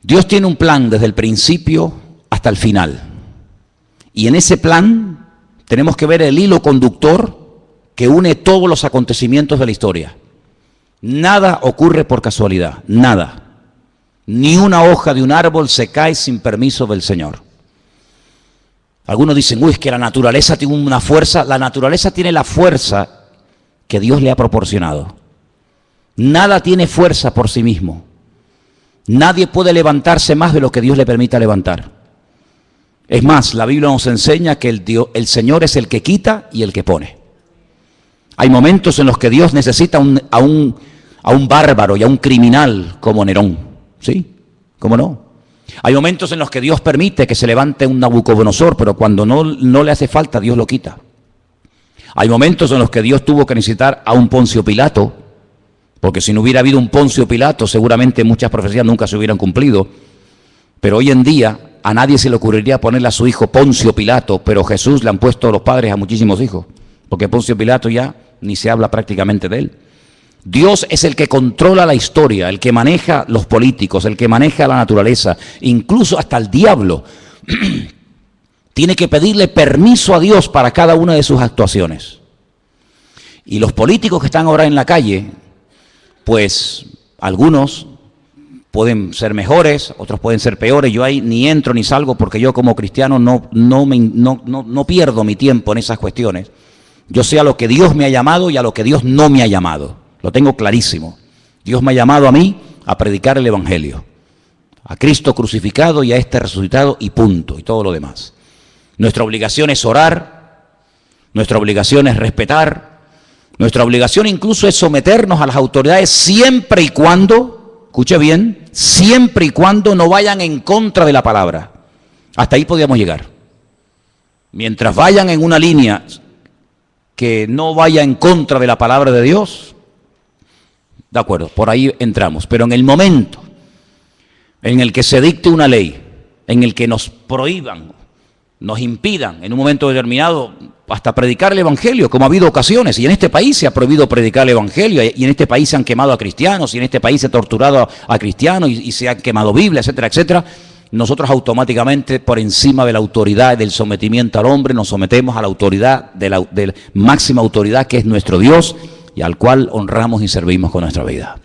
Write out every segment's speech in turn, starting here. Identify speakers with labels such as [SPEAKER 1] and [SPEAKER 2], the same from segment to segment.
[SPEAKER 1] Dios tiene un plan desde el principio hasta el final. Y en ese plan tenemos que ver el hilo conductor que une todos los acontecimientos de la historia. Nada ocurre por casualidad, nada. Ni una hoja de un árbol se cae sin permiso del Señor. Algunos dicen, uy, es que la naturaleza tiene una fuerza. La naturaleza tiene la fuerza que Dios le ha proporcionado. Nada tiene fuerza por sí mismo. Nadie puede levantarse más de lo que Dios le permita levantar. Es más, la Biblia nos enseña que el Señor es el que quita y el que pone. Hay momentos en los que Dios necesita a un bárbaro y a un criminal como Nerón. ¿Sí? ¿Cómo no? Hay momentos en los que Dios permite que se levante un Nabucodonosor, pero cuando no le hace falta, Dios lo quita. Hay momentos en los que Dios tuvo que necesitar a un Poncio Pilato, porque si no hubiera habido un Poncio Pilato, seguramente muchas profecías nunca se hubieran cumplido. Pero hoy en día a nadie se le ocurriría ponerle a su hijo Poncio Pilato, pero Jesús le han puesto los padres a muchísimos hijos, porque Poncio Pilato ya ni se habla prácticamente de él. Dios es el que controla la historia, el que maneja los políticos, el que maneja la naturaleza, incluso hasta el diablo. Tiene que pedirle permiso a Dios para cada una de sus actuaciones. Y los políticos que están ahora en la calle, pues algunos pueden ser mejores, otros pueden ser peores. Yo ahí ni entro ni salgo porque yo como cristiano no pierdo mi tiempo en esas cuestiones. Yo sé a lo que Dios me ha llamado y a lo que Dios no me ha llamado. Lo tengo clarísimo. Dios me ha llamado a mí a predicar el Evangelio. A Cristo crucificado y a este resucitado y punto. Y todo lo demás. Nuestra obligación es orar. Nuestra obligación es respetar. Nuestra obligación incluso es someternos a las autoridades siempre y cuando, escuche bien, siempre y cuando no vayan en contra de la palabra. Hasta ahí podíamos llegar. Mientras vayan en una línea que no vaya en contra de la palabra de Dios, de acuerdo, por ahí entramos. Pero en el momento en el que se dicte una ley, en el que nos prohíban, nos impidan en un momento determinado hasta predicar el Evangelio, como ha habido ocasiones, y en este país se ha prohibido predicar el Evangelio, y en este país se han quemado a cristianos, y en este país se ha torturado a cristianos, y se han quemado Biblias, etcétera, etcétera. Nosotros automáticamente, por encima de la autoridad, del sometimiento al hombre, nos sometemos a la autoridad, de la máxima autoridad que es nuestro Dios, y al cual honramos y servimos con nuestra vida.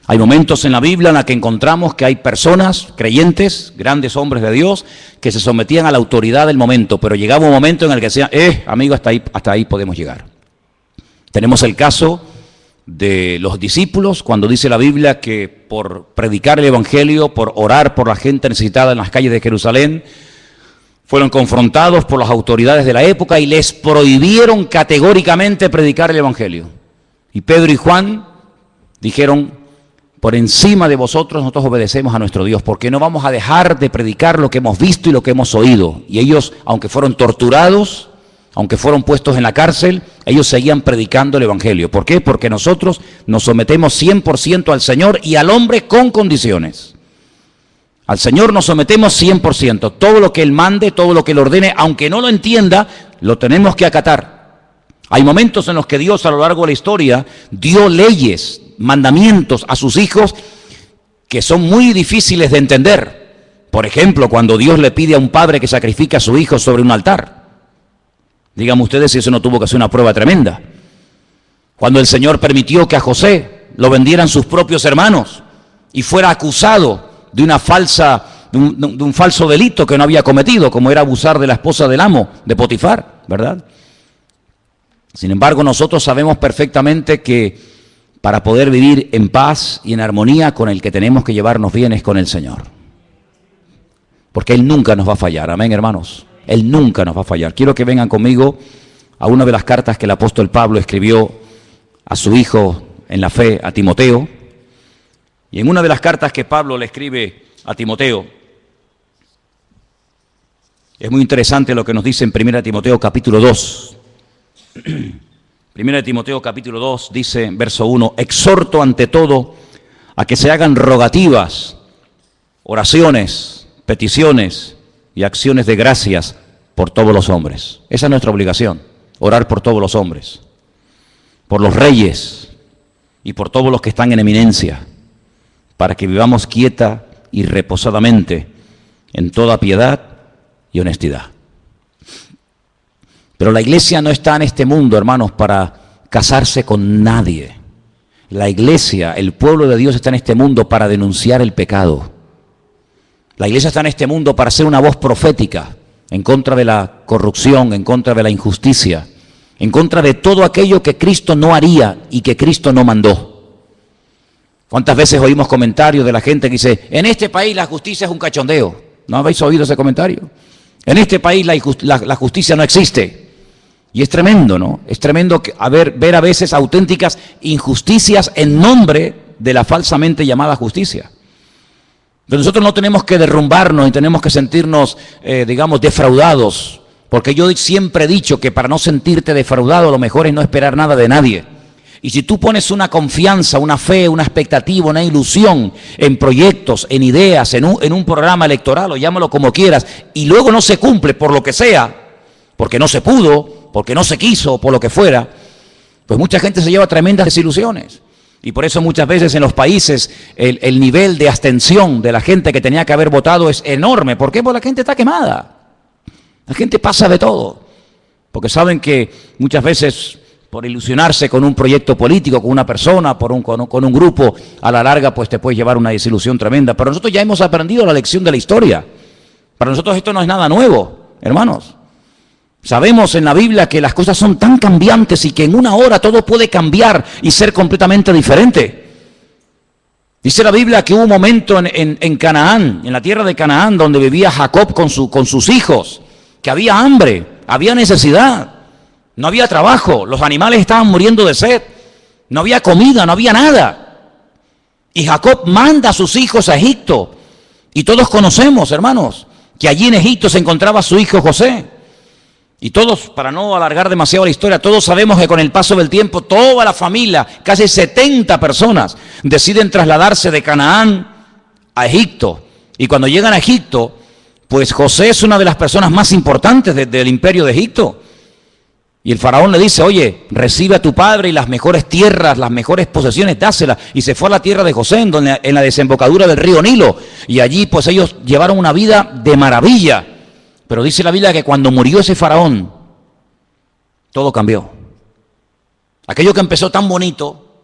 [SPEAKER 1] Hay momentos en la Biblia en la que encontramos que hay personas, creyentes, grandes hombres de Dios, que se sometían a la autoridad del momento, pero llegaba un momento en el que decían, amigo, hasta ahí podemos llegar. Tenemos el caso de los discípulos, cuando dice la Biblia que por predicar el Evangelio, por orar por la gente necesitada en las calles de Jerusalén, fueron confrontados por las autoridades de la época y les prohibieron categóricamente predicar el Evangelio. Y Pedro y Juan dijeron, por encima de vosotros nosotros obedecemos a nuestro Dios, porque no vamos a dejar de predicar lo que hemos visto y lo que hemos oído. Y ellos, aunque fueron torturados, aunque fueron puestos en la cárcel, ellos seguían predicando el Evangelio. ¿Por qué? Porque nosotros nos sometemos 100% al Señor y al hombre con condiciones. Al Señor nos sometemos 100%. Todo lo que Él mande, todo lo que Él ordene, aunque no lo entienda, lo tenemos que acatar. Hay momentos en los que Dios a lo largo de la historia dio leyes, mandamientos a sus hijos que son muy difíciles de entender. Por ejemplo, cuando Dios le pide a un padre que sacrifique a su hijo sobre un altar. Díganme ustedes si eso no tuvo que ser una prueba tremenda. Cuando el Señor permitió que a José lo vendieran sus propios hermanos y fuera acusado de un falso delito que no había cometido, como era abusar de la esposa del amo, de Potifar, ¿verdad? Sin embargo, nosotros sabemos perfectamente que para poder vivir en paz y en armonía, con el que tenemos que llevarnos bien es con el Señor. Porque Él nunca nos va a fallar, amén, hermanos. Él nunca nos va a fallar. Quiero que vengan conmigo a una de las cartas que el apóstol Pablo escribió a su hijo en la fe, a Timoteo. Y en una de las cartas que Pablo le escribe a Timoteo, es muy interesante lo que nos dice en 1 Timoteo capítulo 2. 1 Timoteo capítulo 2 dice, verso 1, exhorto ante todo a que se hagan rogativas, oraciones, peticiones y acciones de gracias por todos los hombres. Esa es nuestra obligación, orar por todos los hombres, por los reyes y por todos los que están en eminencia, para que vivamos quieta y reposadamente en toda piedad y honestidad. Pero la iglesia no está en este mundo, hermanos, para casarse con nadie. La iglesia, el pueblo de Dios está en este mundo para denunciar el pecado. La iglesia está en este mundo para ser una voz profética en contra de la corrupción, en contra de la injusticia, en contra de todo aquello que Cristo no haría y que Cristo no mandó. ¿Cuántas veces oímos comentarios de la gente que dice, en este país la justicia es un cachondeo? ¿No habéis oído ese comentario? En este país la justicia no existe. Y es tremendo, ¿no? Es tremendo ver a veces auténticas injusticias en nombre de la falsamente llamada justicia. Pero nosotros no tenemos que derrumbarnos y tenemos que sentirnos, digamos, defraudados. Porque yo siempre he dicho que para no sentirte defraudado lo mejor es no esperar nada de nadie. Y si tú pones una confianza, una fe, una expectativa, una ilusión en proyectos, en ideas, en un programa electoral, o llámalo como quieras, y luego no se cumple por lo que sea, porque no se pudo, porque no se quiso, por lo que fuera, pues mucha gente se lleva tremendas desilusiones. Y por eso muchas veces en los países el nivel de abstención de la gente que tenía que haber votado es enorme. ¿Por qué? Porque la gente está quemada. La gente pasa de todo. Porque saben que muchas veces por ilusionarse con un proyecto político, con una persona, con un grupo, a la larga pues te puede llevar una desilusión tremenda. Pero nosotros ya hemos aprendido la lección de la historia. Para nosotros esto no es nada nuevo, hermanos. Sabemos en la Biblia que las cosas son tan cambiantes y que en una hora todo puede cambiar y ser completamente diferente. Dice la Biblia que hubo un momento en Canaán, en la tierra de Canaán, donde vivía Jacob con sus hijos, que había hambre, había necesidad, no había trabajo, los animales estaban muriendo de sed, no había comida, no había nada. Y Jacob manda a sus hijos a Egipto. Y todos conocemos, hermanos, que allí en Egipto se encontraba su hijo José. Y todos, para no alargar demasiado la historia, todos sabemos que con el paso del tiempo, toda la familia, casi 70 personas, deciden trasladarse de Canaán a Egipto. Y cuando llegan a Egipto, pues José es una de las personas más importantes del imperio de Egipto. Y el faraón le dice, oye, recibe a tu padre y las mejores tierras, las mejores posesiones, dáselas. Y se fue a la tierra de José, en la desembocadura del río Nilo. Y allí pues ellos llevaron una vida de maravilla. Pero dice la Biblia que cuando murió ese faraón, todo cambió. Aquello que empezó tan bonito,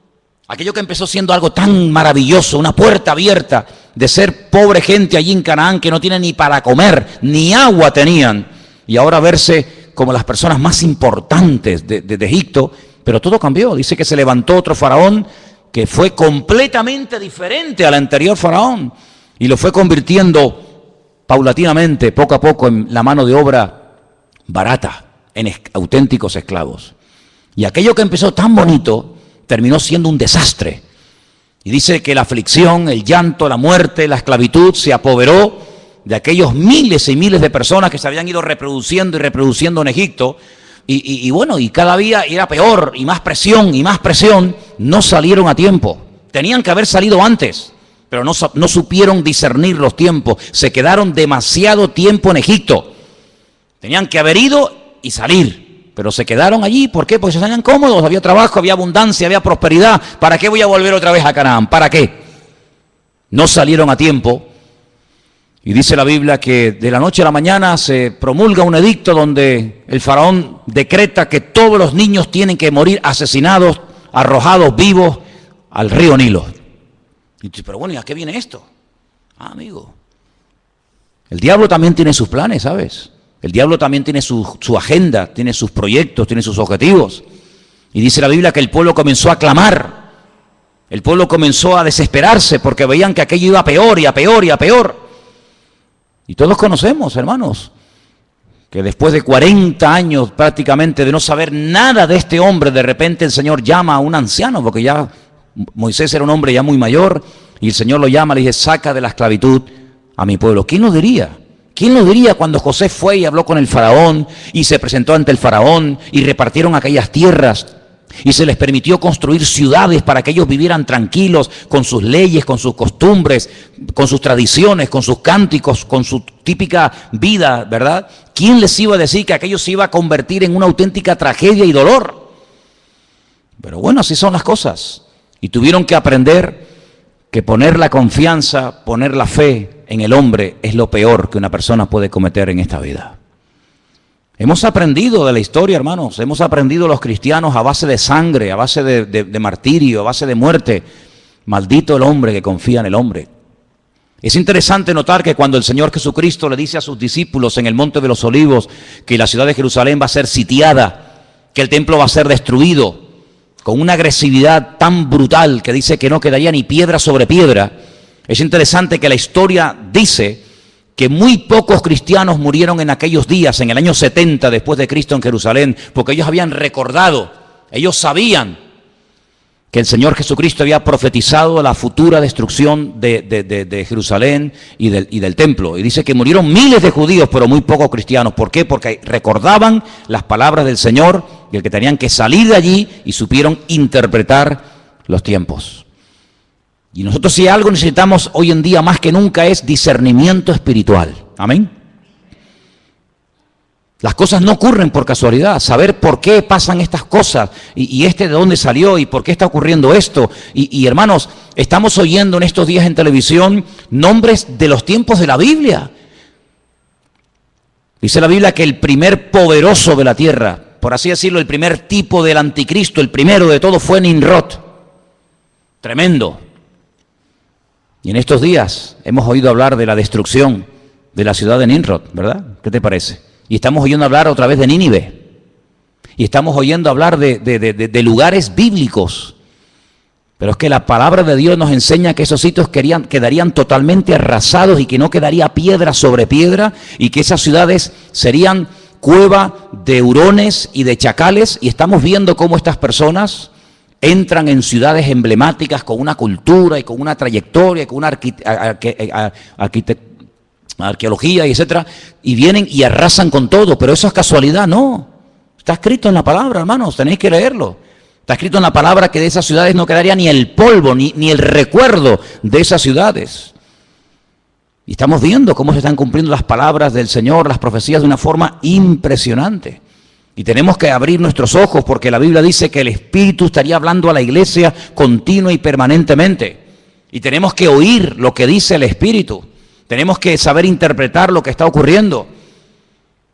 [SPEAKER 1] aquello que empezó siendo algo tan maravilloso, una puerta abierta de ser pobre gente allí en Canaán que no tiene ni para comer, ni agua tenían, y ahora verse como las personas más importantes de Egipto, pero todo cambió. Dice que se levantó otro faraón que fue completamente diferente al anterior faraón y lo fue convirtiendo paulatinamente, poco a poco, en la mano de obra barata, en auténticos esclavos. Y aquello que empezó tan bonito terminó siendo un desastre. Y dice que la aflicción, el llanto, la muerte, la esclavitud se apoderó de aquellos miles y miles de personas que se habían ido reproduciendo y reproduciendo en Egipto. Y bueno, y cada día era peor, y más presión, no salieron a tiempo. Tenían que haber salido antes, pero no supieron discernir los tiempos. Se quedaron demasiado tiempo en Egipto. Tenían que haber ido y salir, pero se quedaron allí. ¿Por qué? Porque se sentían cómodos, había trabajo, había abundancia, había prosperidad. ¿Para qué voy a volver otra vez a Canaán? ¿Para qué? No salieron a tiempo. Y dice la Biblia que de la noche a la mañana se promulga un edicto donde el faraón decreta que todos los niños tienen que morir asesinados, arrojados vivos al río Nilo. Y dice, pero bueno, ¿y a qué viene esto? Amigo, el diablo también tiene sus planes, ¿sabes? El diablo también tiene su agenda, tiene sus proyectos, tiene sus objetivos. Y dice la Biblia que el pueblo comenzó a clamar. El pueblo comenzó a desesperarse porque veían que aquello iba a peor y a peor y a peor. Y todos conocemos, hermanos, que después de 40 años prácticamente de no saber nada de este hombre, de repente el Señor llama a un anciano, porque ya Moisés era un hombre ya muy mayor, y el Señor lo llama, le dice, saca de la esclavitud a mi pueblo. ¿Quién lo diría? ¿Quién lo diría cuando José fue y habló con el faraón y se presentó ante el faraón y repartieron aquellas tierras y se les permitió construir ciudades para que ellos vivieran tranquilos con sus leyes, con sus costumbres, con sus tradiciones, con sus cánticos, con su típica vida, ¿verdad? ¿Quién les iba a decir que aquello se iba a convertir en una auténtica tragedia y dolor? Pero bueno, así son las cosas. Y tuvieron que aprender que poner la confianza, poner la fe en el hombre es lo peor que una persona puede cometer en esta vida. Hemos aprendido de la historia, hermanos, hemos aprendido los cristianos a base de sangre, a base de martirio, a base de muerte. Maldito el hombre que confía en el hombre. Es interesante notar que cuando el Señor Jesucristo le dice a sus discípulos en el Monte de los Olivos que la ciudad de Jerusalén va a ser sitiada, que el templo va a ser destruido, con una agresividad tan brutal que dice que no quedaría ni piedra sobre piedra, es interesante que la historia dice que muy pocos cristianos murieron en aquellos días, en el año 70 después de Cristo en Jerusalén, porque ellos habían recordado, ellos sabían que el Señor Jesucristo había profetizado la futura destrucción de Jerusalén y del templo. Y dice que murieron miles de judíos, pero muy pocos cristianos. ¿Por qué? Porque recordaban las palabras del Señor y el que tenían que salir de allí y supieron interpretar los tiempos. Y nosotros si algo necesitamos hoy en día más que nunca es discernimiento espiritual. Amén. Las cosas no ocurren por casualidad, saber por qué pasan estas cosas y de dónde salió y por qué está ocurriendo esto. Y hermanos, estamos oyendo en estos días en televisión nombres de los tiempos de la Biblia. Dice la Biblia que el primer poderoso de la tierra, por así decirlo, el primer tipo del anticristo, el primero de todo fue Nimrod. Tremendo. Y en estos días hemos oído hablar de la destrucción de la ciudad de Nimrod, ¿verdad? ¿Qué te parece? Y estamos oyendo hablar otra vez de Nínive. Y estamos oyendo hablar de lugares bíblicos. Pero es que la palabra de Dios nos enseña que esos sitios quedarían totalmente arrasados y que no quedaría piedra sobre piedra y que esas ciudades serían cueva de hurones y de chacales. Y estamos viendo cómo estas personas entran en ciudades emblemáticas con una cultura y con una trayectoria, con una arqueología y etcétera, y vienen y arrasan con todo, pero eso es casualidad, no. Está escrito en la palabra, hermanos, tenéis que leerlo. Está escrito en la palabra que de esas ciudades no quedaría ni el polvo, ni el recuerdo de esas ciudades. Y estamos viendo cómo se están cumpliendo las palabras del Señor, las profecías de una forma impresionante. Y tenemos que abrir nuestros ojos porque la Biblia dice que el Espíritu estaría hablando a la iglesia continua y permanentemente. Y tenemos que oír lo que dice el Espíritu. Tenemos que saber interpretar lo que está ocurriendo,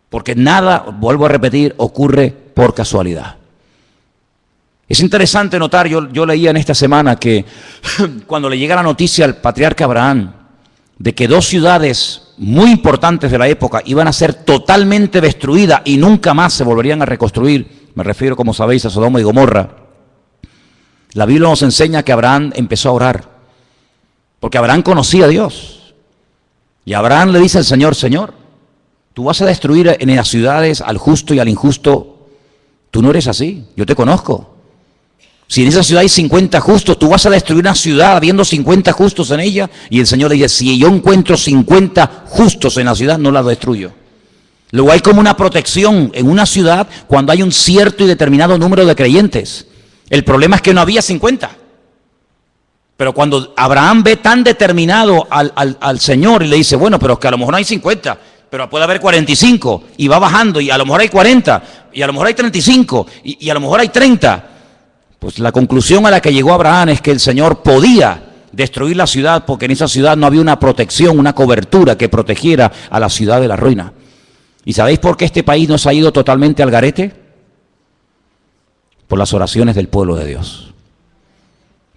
[SPEAKER 1] porque nada, vuelvo a repetir, ocurre por casualidad. Es interesante notar, yo leía en esta semana que cuando le llega la noticia al patriarca Abraham de que dos ciudades muy importantes de la época iban a ser totalmente destruidas y nunca más se volverían a reconstruir, me refiero, como sabéis, a Sodoma y Gomorra, la Biblia nos enseña que Abraham empezó a orar, porque Abraham conocía a Dios. Y Abraham le dice al Señor, Señor, tú vas a destruir en las ciudades al justo y al injusto. Tú no eres así, yo te conozco. Si en esa ciudad hay 50 justos, tú vas a destruir una ciudad habiendo 50 justos en ella. Y el Señor le dice, si yo encuentro 50 justos en la ciudad, no la destruyo. Luego hay como una protección en una ciudad cuando hay un cierto y determinado número de creyentes. El problema es que no había 50. Pero cuando Abraham ve tan determinado al Señor y le dice, bueno, pero es que a lo mejor no hay 50, pero puede haber 45, y va bajando, y a lo mejor hay 40, y a lo mejor hay 35, y a lo mejor hay 30. Pues la conclusión a la que llegó Abraham es que el Señor podía destruir la ciudad porque en esa ciudad no había una protección, una cobertura que protegiera a la ciudad de la ruina. ¿Y sabéis por qué este país nos ha ido totalmente al garete? Por las oraciones del pueblo de Dios.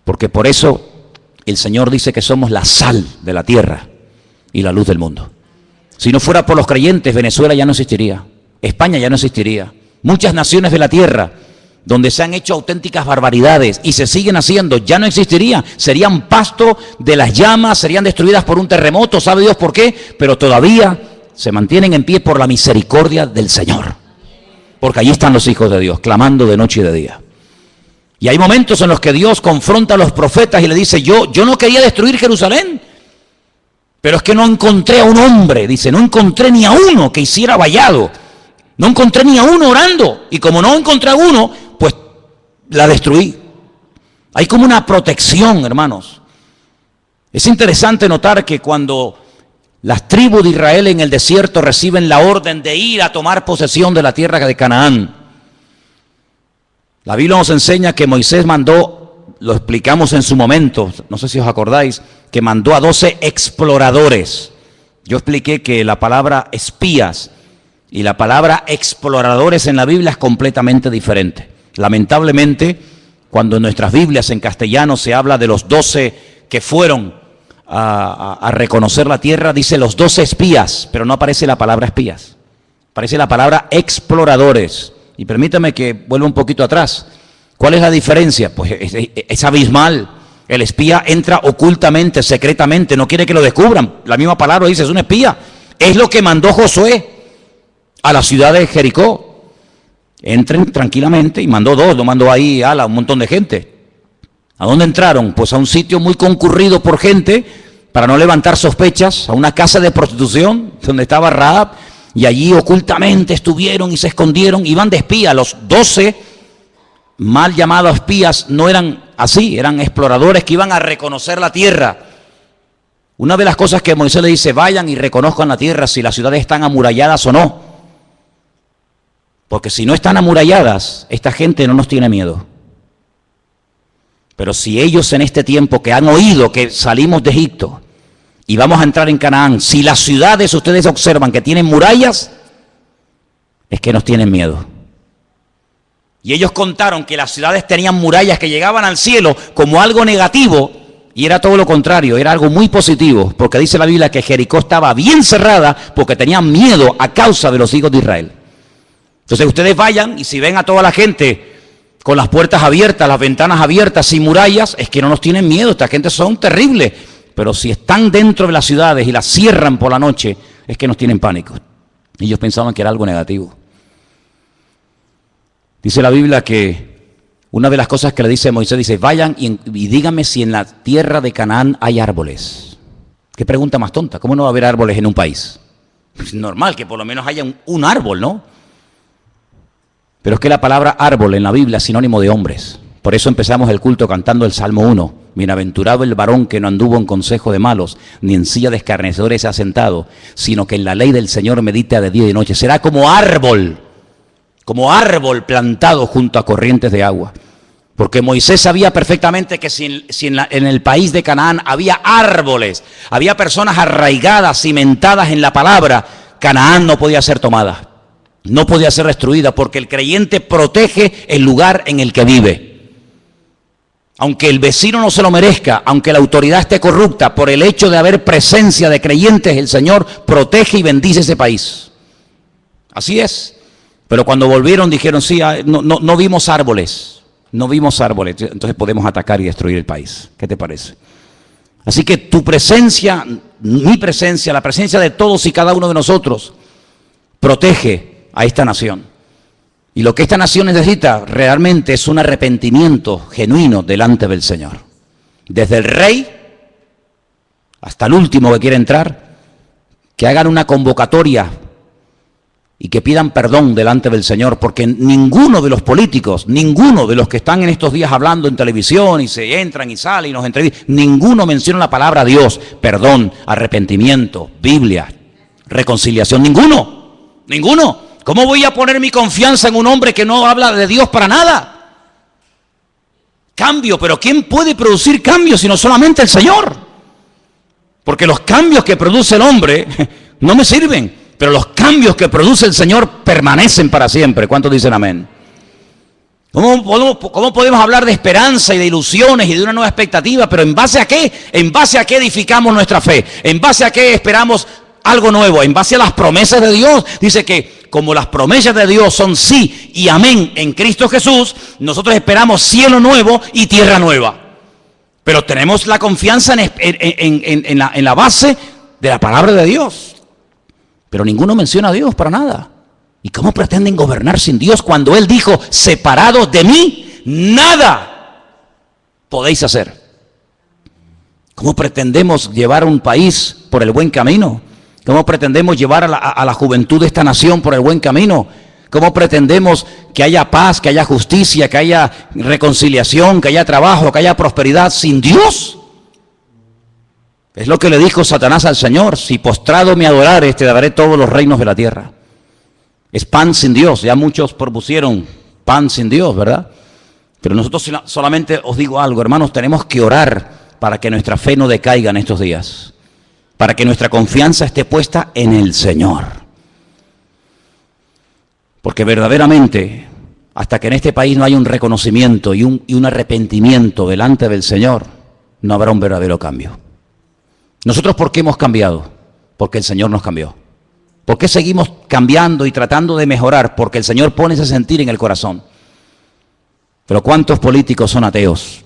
[SPEAKER 1] Porque por eso el Señor dice que somos la sal de la tierra y la luz del mundo. Si no fuera por los creyentes, Venezuela ya no existiría, España ya no existiría. Muchas naciones de la tierra donde se han hecho auténticas barbaridades y se siguen haciendo, ya no existirían. Serían pasto de las llamas, serían destruidas por un terremoto, ¿sabe Dios por qué? Pero todavía se mantienen en pie por la misericordia del Señor. Porque allí están los hijos de Dios, clamando de noche y de día. Y hay momentos en los que Dios confronta a los profetas y le dice, yo no quería destruir Jerusalén, pero es que no encontré a un hombre, dice, no encontré ni a uno que hiciera vallado, no encontré ni a uno orando, y como no encontré a uno, pues la destruí. Hay como una protección, hermanos. Es interesante notar que cuando las tribus de Israel en el desierto reciben la orden de ir a tomar posesión de la tierra de Canaán, la Biblia nos enseña que Moisés mandó lo explicamos en su momento, no sé si os acordáis, que mandó a 12 exploradores. Yo expliqué que la palabra espías y la palabra exploradores en la Biblia es completamente diferente. Lamentablemente, cuando en nuestras Biblias en castellano se habla de los 12 que fueron a reconocer la tierra, dice los 12 espías, pero no aparece la palabra espías. Aparece la palabra exploradores. Y permítame que vuelva un poquito atrás. ¿Cuál es la diferencia? Pues es abismal. El espía entra ocultamente, secretamente, no quiere que lo descubran. La misma palabra dice, es un espía. Es lo que mandó Josué a la ciudad de Jericó. Entren tranquilamente, y mandó 2, lo mandó ahí a un montón de gente. ¿A dónde entraron? Pues a un sitio muy concurrido por gente, para no levantar sospechas, a una casa de prostitución, donde estaba Rahab, y allí ocultamente estuvieron y se escondieron, iban de espía. Los 12 mal llamados espías no eran así, eran exploradores que iban a reconocer la tierra. Una de las cosas que Moisés le dice, vayan y reconozcan la tierra si las ciudades están amuralladas o no. Porque si no están amuralladas, esta gente no nos tiene miedo. Pero si ellos en este tiempo que han oído que salimos de Egipto y vamos a entrar en Canaán, si las ciudades ustedes observan que tienen murallas, es que nos tienen miedo. Y ellos contaron que las ciudades tenían murallas que llegaban al cielo como algo negativo, y era todo lo contrario, era algo muy positivo, porque dice la Biblia que Jericó estaba bien cerrada porque tenían miedo a causa de los hijos de Israel. Entonces ustedes vayan, y si ven a toda la gente con las puertas abiertas, las ventanas abiertas, sin murallas, es que no nos tienen miedo, esta gente son terribles. Pero si están dentro de las ciudades y las cierran por la noche, es que nos tienen pánico. Ellos pensaban que era algo negativo. Dice la Biblia que una de las cosas que le dice Moisés, dice, vayan y díganme si en la tierra de Canaán hay árboles. Qué pregunta más tonta, ¿cómo no va a haber árboles en un país? Es normal que por lo menos haya un árbol, ¿no? Pero es que la palabra árbol en la Biblia es sinónimo de hombres. Por eso empezamos el culto cantando el Salmo 1. Bienaventurado el varón que no anduvo en consejo de malos, ni en silla de escarnecedores se ha sentado, sino que en la ley del Señor medita de día y de noche. Será como árbol plantado junto a corrientes de agua. Porque Moisés sabía perfectamente que si en el país de Canaán había árboles, había personas arraigadas, cimentadas en la palabra, Canaán no podía ser tomada. No podía ser destruida, porque el creyente protege el lugar en el que vive. Aunque el vecino no se lo merezca, aunque la autoridad esté corrupta, por el hecho de haber presencia de creyentes, el Señor protege y bendice ese país. Así es. Pero cuando volvieron dijeron, sí, no vimos árboles, entonces podemos atacar y destruir el país. ¿Qué te parece? Así que tu presencia, mi presencia, la presencia de todos y cada uno de nosotros, protege a esta nación. Y lo que esta nación necesita realmente es un arrepentimiento genuino delante del Señor. Desde el rey hasta el último que quiere entrar, que hagan una convocatoria y que pidan perdón delante del Señor, porque ninguno de los políticos, ninguno de los que están en estos días hablando en televisión y se entran y salen y nos entrevistan, ninguno menciona la palabra Dios, perdón, arrepentimiento, Biblia, reconciliación, ninguno. ¿Cómo voy a poner mi confianza en un hombre que no habla de Dios para nada? Cambio, pero ¿quién puede producir cambios sino solamente el Señor? Porque los cambios que produce el hombre no me sirven, pero los cambios que produce el Señor permanecen para siempre. ¿Cuántos dicen amén? ¿Cómo podemos hablar de esperanza y de ilusiones y de una nueva expectativa? Pero ¿en base a qué? ¿En base a qué edificamos nuestra fe? ¿En base a qué esperamos algo nuevo? En base a las promesas de Dios. Dice que como las promesas de Dios son sí y amén en Cristo Jesús, nosotros esperamos cielo nuevo y tierra nueva. Pero tenemos la confianza en la base de la palabra de Dios. Pero ninguno menciona a Dios para nada. ¿Y cómo pretenden gobernar sin Dios cuando Él dijo, separados de mí, nada podéis hacer? ¿Cómo pretendemos llevar un país por el buen camino? ¿Cómo pretendemos llevar a la juventud de esta nación por el buen camino? ¿Cómo pretendemos que haya paz, que haya justicia, que haya reconciliación, que haya trabajo, que haya prosperidad sin Dios? Es lo que le dijo Satanás al Señor: si postrado me adorares, te daré todos los reinos de la tierra. Es pan sin Dios. Ya muchos propusieron pan sin Dios, ¿verdad? Pero nosotros solamente os digo algo, hermanos, tenemos que orar para que nuestra fe no decaiga en estos días, para que nuestra confianza esté puesta en el Señor. Porque verdaderamente, hasta que en este país no haya un reconocimiento y un arrepentimiento delante del Señor, no habrá un verdadero cambio. ¿Nosotros por qué hemos cambiado? Porque el Señor nos cambió. ¿Por qué seguimos cambiando y tratando de mejorar? Porque el Señor pone ese sentir en el corazón. Pero ¿cuántos políticos son ateos?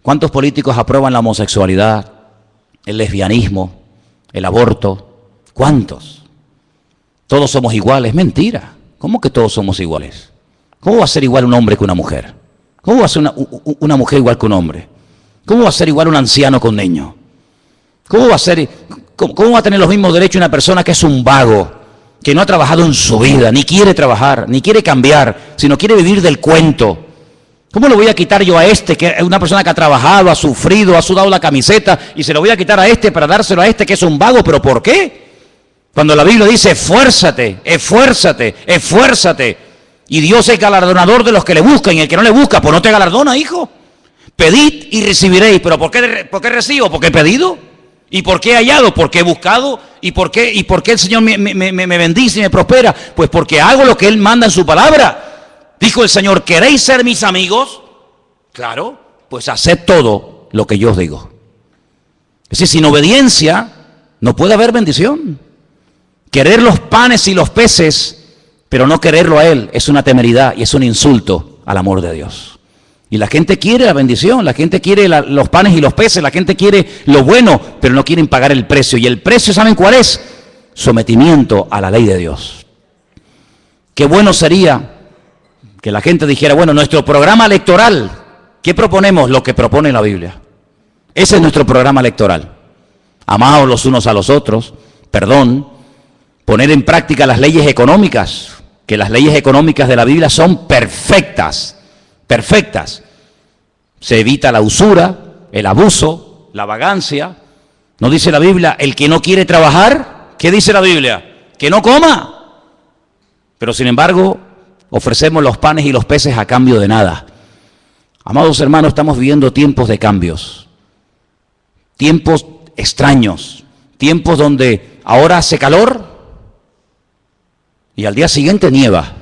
[SPEAKER 1] ¿Cuántos políticos aprueban la homosexualidad, el lesbianismo, el aborto? ¿Cuántos? Todos somos iguales. Mentira. ¿Cómo que todos somos iguales? ¿Cómo va a ser igual un hombre que una mujer? ¿Cómo va a ser una mujer igual que un hombre? ¿Cómo va a ser igual un anciano que un niño? ¿Cómo va a tener los mismos derechos una persona que es un vago, que no ha trabajado en su vida, ni quiere trabajar, ni quiere cambiar, sino quiere vivir del cuento? ¿Cómo lo voy a quitar yo a este, que es una persona que ha trabajado, ha sufrido, ha sudado la camiseta, y se lo voy a quitar a este para dárselo a este que es un vago? ¿Pero por qué? Cuando la Biblia dice, esfuérzate, esfuérzate, esfuérzate, y Dios es galardonador de los que le buscan, y el que no le busca, pues no te galardona, hijo. Pedid y recibiréis. ¿Pero por qué recibo? Porque he pedido. ¿Y por qué he hallado? Porque he buscado. ¿Y por qué el Señor me bendice y me prospera? Pues porque hago lo que Él manda en su palabra. Dijo el Señor, ¿queréis ser mis amigos? Claro, pues haced todo lo que yo os digo. Es decir, sin obediencia no puede haber bendición. Querer los panes y los peces, pero no quererlo a Él, es una temeridad y es un insulto al amor de Dios. Y la gente quiere la bendición, la gente quiere los panes y los peces, la gente quiere lo bueno, pero no quieren pagar el precio. Y el precio, ¿saben cuál es? Sometimiento a la ley de Dios. Qué bueno sería que la gente dijera, bueno, nuestro programa electoral, ¿qué proponemos? Lo que propone la Biblia. Ese es nuestro programa electoral. Amaos los unos a los otros, perdón, poner en práctica las leyes económicas, que las leyes económicas de la Biblia son perfectas, perfectas. Se evita la usura, el abuso, la vagancia. ¿No dice la Biblia, el que no quiere trabajar? ¿Qué dice la Biblia? Que no coma. Pero sin embargo, ofrecemos los panes y los peces a cambio de nada. Amados hermanos, estamos viviendo tiempos de cambios, tiempos extraños, tiempos donde ahora hace calor y al día siguiente nieva.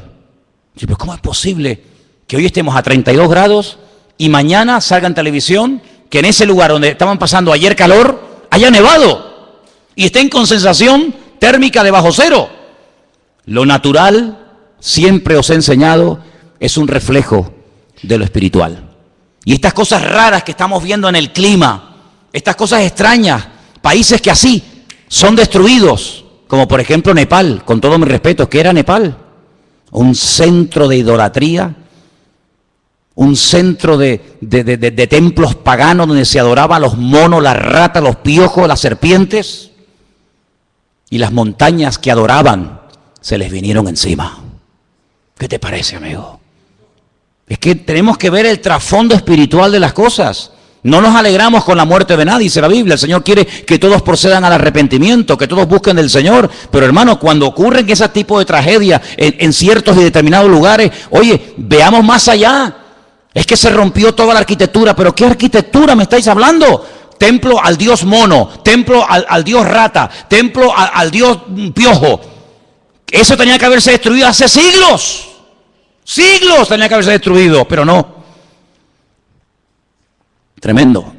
[SPEAKER 1] ¿Pero cómo es posible que hoy estemos a 32 grados y mañana salga en televisión que en ese lugar donde estaban pasando ayer calor haya nevado y estén con sensación térmica de bajo cero? Lo natural, siempre os he enseñado, es un reflejo de lo espiritual. Y estas cosas raras que estamos viendo en el clima, estas cosas extrañas, países que así son destruidos, como por ejemplo Nepal, con todo mi respeto, ¿qué era Nepal? Un centro de idolatría, un centro de templos paganos donde se adoraba a los monos, las ratas, los piojos, las serpientes, y las montañas que adoraban se les vinieron encima. ¿Qué te parece, amigo? Es que tenemos que ver el trasfondo espiritual de las cosas. No nos alegramos con la muerte de nadie, dice la Biblia. El Señor quiere que todos procedan al arrepentimiento, que todos busquen del Señor. Pero hermano, cuando ocurren ese tipo de tragedias en ciertos y determinados lugares, oye, veamos más allá. Es que se rompió toda la arquitectura. ¿Pero qué arquitectura me estáis hablando? Templo al dios mono, templo al dios rata, templo al dios piojo. Eso tenía que haberse destruido hace siglos. Siglos tenía que haberse destruido, pero no. Tremendo.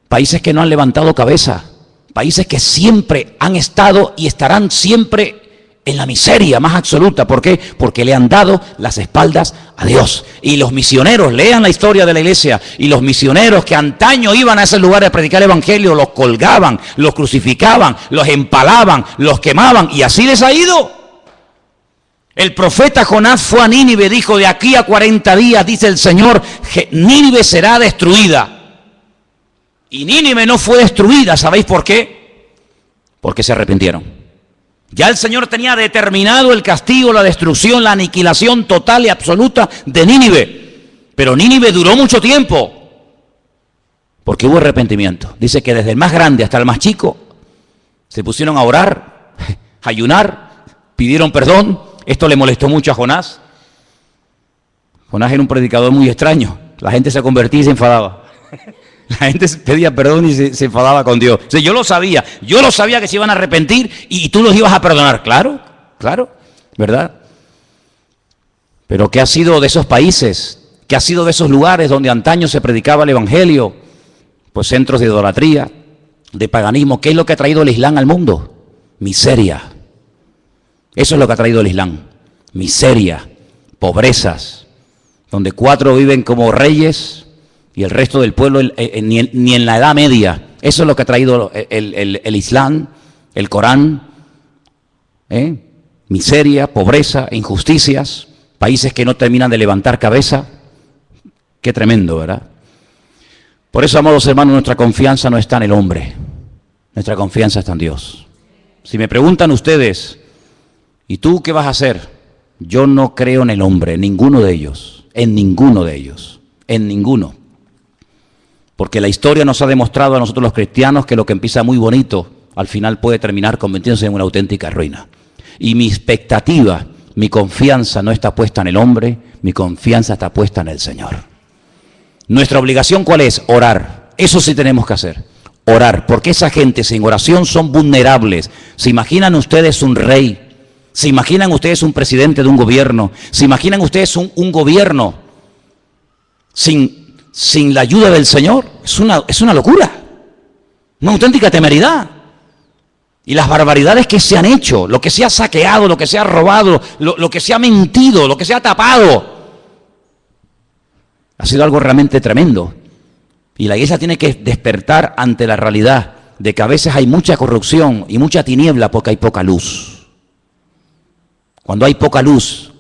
[SPEAKER 1] Países que no han levantado cabeza, países que siempre han estado y estarán siempre en la miseria más absoluta. ¿Por qué? Porque le han dado las espaldas a Dios. Y los misioneros, lean la historia de la iglesia, y los misioneros que antaño iban a ese lugar a predicar el evangelio, los colgaban, los crucificaban, los empalaban, los quemaban, y así les ha ido. El profeta Jonás fue a Nínive, dijo, de aquí a 40 días, dice el Señor, Nínive será destruida. Y Nínive no fue destruida, ¿sabéis por qué? Porque se arrepintieron. Ya el Señor tenía determinado el castigo, la destrucción, la aniquilación total y absoluta de Nínive. Pero Nínive duró mucho tiempo, porque hubo arrepentimiento. Dice que desde el más grande hasta el más chico se pusieron a orar, a ayunar, pidieron perdón. Esto le molestó mucho a Jonás. Jonás era un predicador muy extraño. La gente se convertía y se enfadaba. La gente pedía perdón y se enfadaba con Dios. O sea, yo lo sabía que se iban a arrepentir y tú los ibas a perdonar. Claro, claro, ¿verdad? Pero ¿qué ha sido de esos países? ¿Qué ha sido de esos lugares donde antaño se predicaba el evangelio? Pues centros de idolatría, de paganismo. ¿Qué es lo que ha traído el Islam al mundo? Miseria. Eso es lo que ha traído el Islam. Miseria, pobrezas, donde 4 viven como reyes y el resto del pueblo ni en la Edad Media. Eso es lo que ha traído el Islam, el Corán. Miseria, pobreza, injusticias, países que no terminan de levantar cabeza. Qué tremendo, ¿verdad? Por eso, amados hermanos, nuestra confianza no está en el hombre, nuestra confianza está en Dios. Si me preguntan ustedes, ¿y tú qué vas a hacer? Yo no creo en el hombre, en ninguno de ellos, en ninguno de ellos, en ninguno. Porque la historia nos ha demostrado a nosotros los cristianos que lo que empieza muy bonito, al final puede terminar convirtiéndose en una auténtica ruina. Y mi expectativa, mi confianza no está puesta en el hombre, mi confianza está puesta en el Señor. Nuestra obligación, ¿cuál es? Orar. Eso sí tenemos que hacer. Orar, porque esa gente sin oración son vulnerables. ¿Se imaginan ustedes un rey? ¿Se imaginan ustedes un presidente de un gobierno? ¿Se imaginan ustedes un gobierno sin la ayuda del Señor? Es una locura, una auténtica temeridad. Y las barbaridades que se han hecho, lo que se ha saqueado, lo que se ha robado, lo que se ha mentido, lo que se ha tapado, ha sido algo realmente tremendo. Y la iglesia tiene que despertar ante la realidad de que a veces hay mucha corrupción y mucha tiniebla porque hay poca luz. Cuando hay poca luz,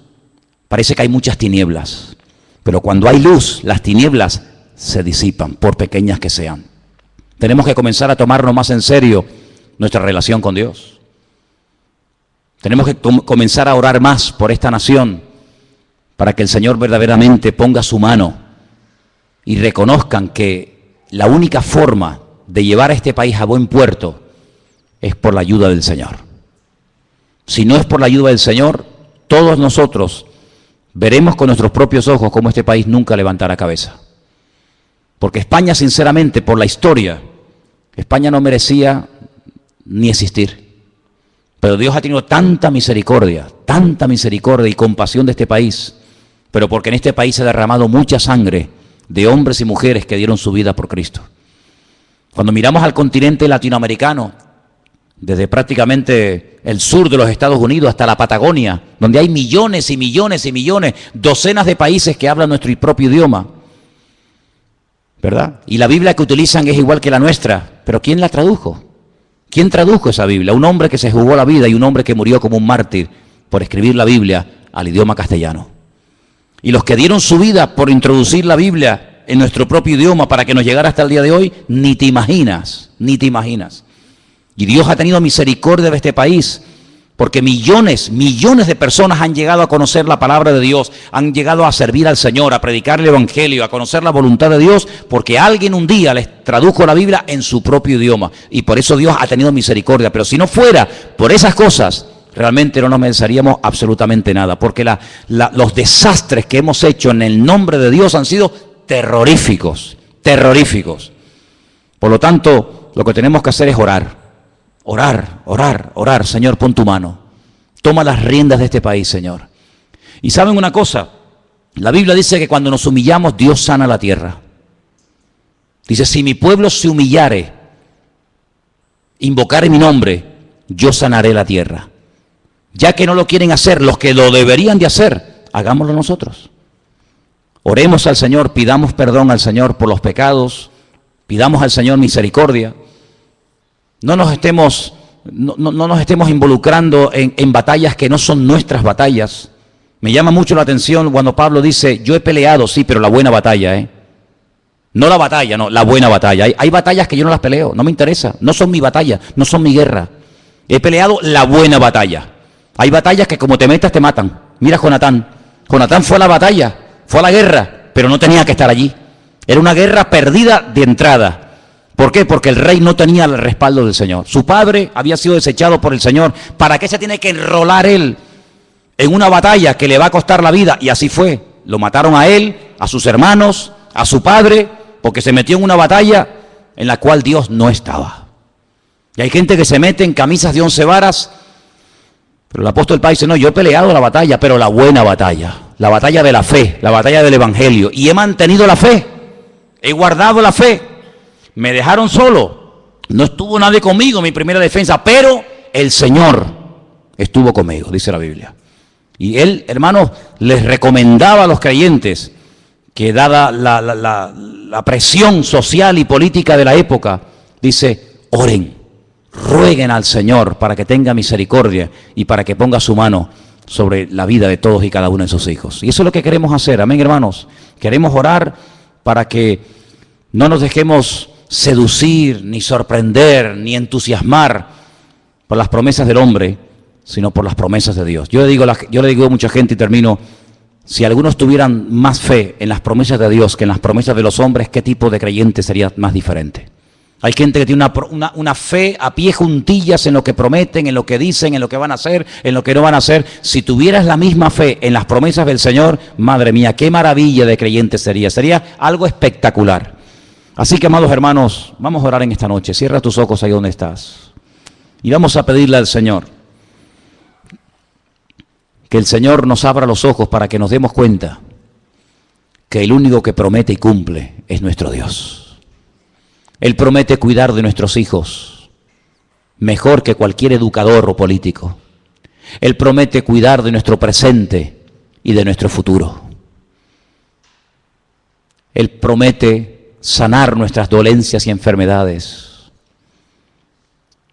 [SPEAKER 1] parece que hay muchas tinieblas. Pero cuando hay luz, las tinieblas se disipan, por pequeñas que sean. Tenemos que comenzar a tomarnos más en serio nuestra relación con Dios. Tenemos que comenzar a orar más por esta nación para que el Señor verdaderamente ponga su mano y reconozcan que la única forma de llevar a este país a buen puerto es por la ayuda del Señor. Si no es por la ayuda del Señor, todos nosotros veremos con nuestros propios ojos cómo este país nunca levantará cabeza. Porque España, sinceramente, por la historia, España no merecía ni existir. Pero Dios ha tenido tanta misericordia y compasión de este país, pero porque en este país se ha derramado mucha sangre de hombres y mujeres que dieron su vida por Cristo. Cuando miramos al continente latinoamericano, desde prácticamente el sur de los Estados Unidos hasta la Patagonia, donde hay millones y millones y millones, docenas de países que hablan nuestro propio idioma, ¿verdad? Y la Biblia que utilizan es igual que la nuestra, pero ¿quién la tradujo? ¿Quién tradujo esa Biblia? Un hombre que se jugó la vida y un hombre que murió como un mártir por escribir la Biblia al idioma castellano. Y los que dieron su vida por introducir la Biblia en nuestro propio idioma para que nos llegara hasta el día de hoy, ni te imaginas, ni te imaginas. Y Dios ha tenido misericordia de este país, porque millones de personas han llegado a conocer la palabra de Dios, han llegado a servir al Señor, a predicar el Evangelio, a conocer la voluntad de Dios, porque alguien un día les tradujo la Biblia en su propio idioma. Y por eso Dios ha tenido misericordia. Pero si no fuera por esas cosas, realmente no nos mereceríamos absolutamente nada, porque los desastres que hemos hecho en el nombre de Dios han sido terroríficos, terroríficos. Por lo tanto, lo que tenemos que hacer es orar. Orar. Señor, pon tu mano. Toma las riendas de este país, Señor. Y ¿saben una cosa? La Biblia dice que cuando nos humillamos, Dios sana la tierra. Dice, si mi pueblo se humillare, invocare mi nombre, yo sanaré la tierra. Ya que no lo quieren hacer los que lo deberían de hacer, hagámoslo nosotros. Oremos al Señor, pidamos perdón al Señor por los pecados, pidamos al Señor misericordia. No nos estemos involucrando en batallas que no son nuestras batallas. Me llama mucho la atención cuando Pablo dice, yo he peleado, sí, pero la buena batalla, No la batalla, no, la buena batalla. Hay batallas que yo no las peleo, no me interesa, no son mi batalla, no son mi guerra. He peleado la buena batalla. Hay batallas que como te metas te matan. Mira Jonatán. Jonatán fue a la batalla, fue a la guerra, pero no tenía que estar allí. Era una guerra perdida de entrada. ¿Por qué? Porque el rey no tenía el respaldo del Señor. Su padre había sido desechado por el Señor. ¿Para qué se tiene que enrolar él en una batalla que le va a costar la vida? Y así fue. Lo mataron a él, a sus hermanos, a su padre, porque se metió en una batalla en la cual Dios no estaba. Y hay gente que se mete en camisas de 11 varas, pero el apóstol Pablo dice, no, yo he peleado la batalla, pero la buena batalla, la batalla de la fe, la batalla del evangelio, y he mantenido la fe, he guardado la fe. Me dejaron solo, no estuvo nadie conmigo en mi primera defensa, pero el Señor estuvo conmigo, dice la Biblia. Y él, hermanos, les recomendaba a los creyentes que dada la presión social y política de la época, dice, oren, rueguen al Señor para que tenga misericordia y para que ponga su mano sobre la vida de todos y cada uno de sus hijos. Y eso es lo que queremos hacer, amén, hermanos. Queremos orar para que no nos dejemos seducir, ni sorprender, ni entusiasmar por las promesas del hombre, sino por las promesas de Dios. Yo le digo a mucha gente y termino, si algunos tuvieran más fe en las promesas de Dios que en las promesas de los hombres, ¿qué tipo de creyente sería más diferente? Hay gente que tiene una fe a pie juntillas en lo que prometen, en lo que dicen, en lo que van a hacer, en lo que no van a hacer. Si tuvieras la misma fe en las promesas del Señor, madre mía, qué maravilla de creyente sería. Sería algo espectacular. Así que, amados hermanos, vamos a orar en esta noche. Cierra tus ojos ahí donde estás. Y vamos a pedirle al Señor que el Señor nos abra los ojos para que nos demos cuenta que el único que promete y cumple es nuestro Dios. Él promete cuidar de nuestros hijos mejor que cualquier educador o político. Él promete cuidar de nuestro presente y de nuestro futuro. Él promete sanar nuestras dolencias y enfermedades.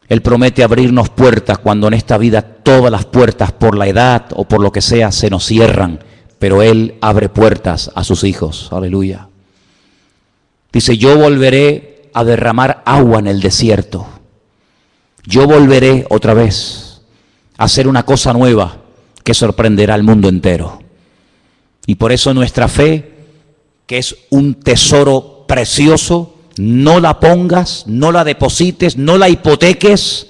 [SPEAKER 1] Él promete abrirnos puertas cuando en esta vida todas las puertas por la edad o por lo que sea se nos cierran, pero Él abre puertas a sus hijos. Aleluya. Dice, yo volveré a derramar agua en el desierto. Yo volveré otra vez a hacer una cosa nueva que sorprenderá al mundo entero. Y por eso nuestra fe, que es un tesoro precioso, no la pongas, no la deposites, no la hipoteques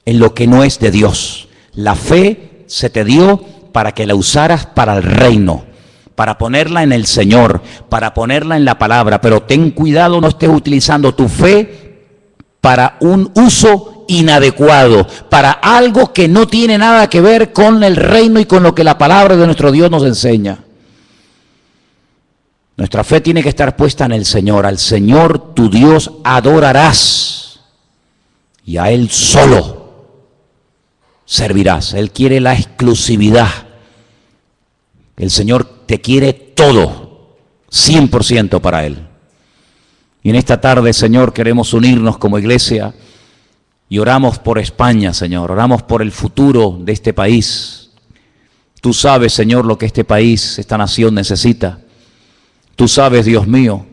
[SPEAKER 1] en lo que no es de Dios. La fe se te dio para que la usaras para el reino, para ponerla en el Señor, para ponerla en la palabra, pero ten cuidado, no estés utilizando tu fe para un uso inadecuado, para algo que no tiene nada que ver con el reino y con lo que la palabra de nuestro Dios nos enseña. Nuestra fe tiene que estar puesta en el Señor. Al Señor tu Dios adorarás y a Él solo servirás. Él quiere la exclusividad. El Señor te quiere todo, 100% para Él. Y en esta tarde, Señor, queremos unirnos como iglesia y oramos por España, Señor. Oramos por el futuro de este país. Tú sabes, Señor, lo que este país, esta nación necesita. Tú sabes, Dios mío,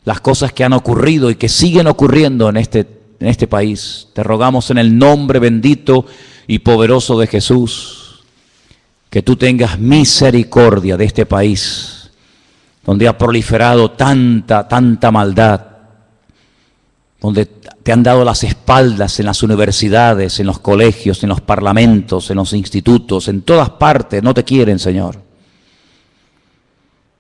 [SPEAKER 1] las cosas que han ocurrido y que siguen ocurriendo en este país. Te rogamos en el nombre bendito y poderoso de Jesús, que tú tengas misericordia de este país, donde ha proliferado tanta maldad, donde te han dado las espaldas en las universidades, en los colegios, en los parlamentos, en los institutos, en todas partes, no te quieren, Señor.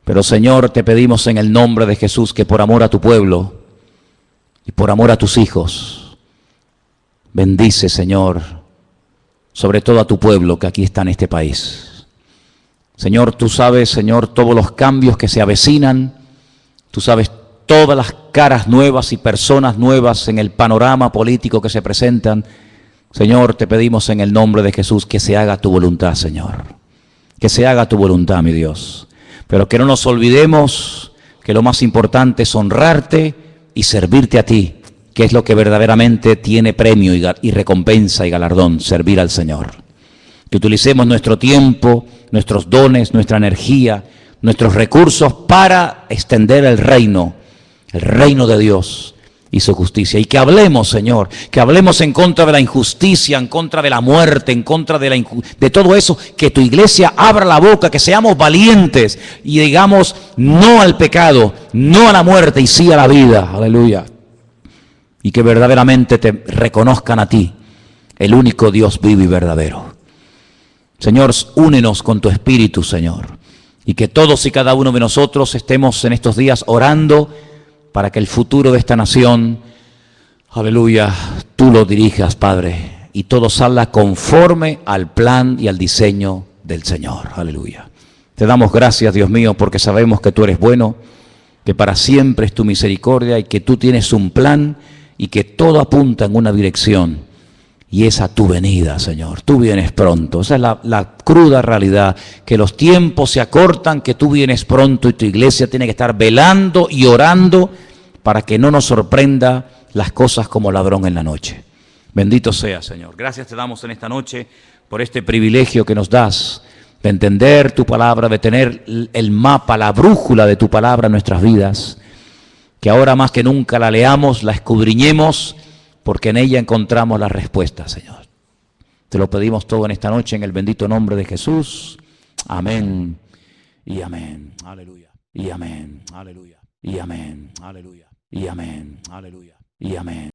[SPEAKER 1] Pero, Señor, te pedimos en el nombre de Jesús que por amor a tu pueblo y por amor a tus hijos, bendice, Señor, sobre todo a tu pueblo que aquí está en este país. Señor, tú sabes, Señor, todos los cambios que se avecinan, tú sabes todas las caras nuevas y personas nuevas en el panorama político que se presentan. Señor, te pedimos en el nombre de Jesús que se haga tu voluntad, Señor. Que se haga tu voluntad, mi Dios. Pero que no nos olvidemos que lo más importante es honrarte y servirte a ti, que es lo que verdaderamente tiene premio y recompensa y galardón, servir al Señor. Que utilicemos nuestro tiempo, nuestros dones, nuestra energía, nuestros recursos para extender el reino de Dios y su justicia. Y que hablemos, Señor, que hablemos en contra de la injusticia, en contra de la muerte, en contra de todo eso, que tu iglesia abra la boca, que seamos valientes y digamos no al pecado, no a la muerte y sí a la vida. Aleluya. Y que verdaderamente te reconozcan a ti, el único Dios vivo y verdadero. Señor, únenos con tu Espíritu, Señor. Y que todos y cada uno de nosotros estemos en estos días orando para que el futuro de esta nación, aleluya, tú lo dirijas, Padre, y todo salga conforme al plan y al diseño del Señor. Aleluya. Te damos gracias, Dios mío, porque sabemos que tú eres bueno, que para siempre es tu misericordia y que tú tienes un plan y que todo apunta en una dirección. Y es a tu venida, Señor. Tú vienes pronto. Esa es la cruda realidad, que los tiempos se acortan, que tú vienes pronto y tu iglesia tiene que estar velando y orando para que no nos sorprenda las cosas como ladrón en la noche. Bendito sea, Señor. Gracias te damos en esta noche por este privilegio que nos das de entender tu palabra, de tener el mapa, la brújula de tu palabra en nuestras vidas. Que ahora más que nunca la leamos, la escudriñemos, porque en ella encontramos la respuesta, Señor. Te lo pedimos todo en esta noche en el bendito nombre de Jesús. Amén y amén. Aleluya. Y amén. Aleluya. Y amén. Aleluya. Y amén. Aleluya. Y amén.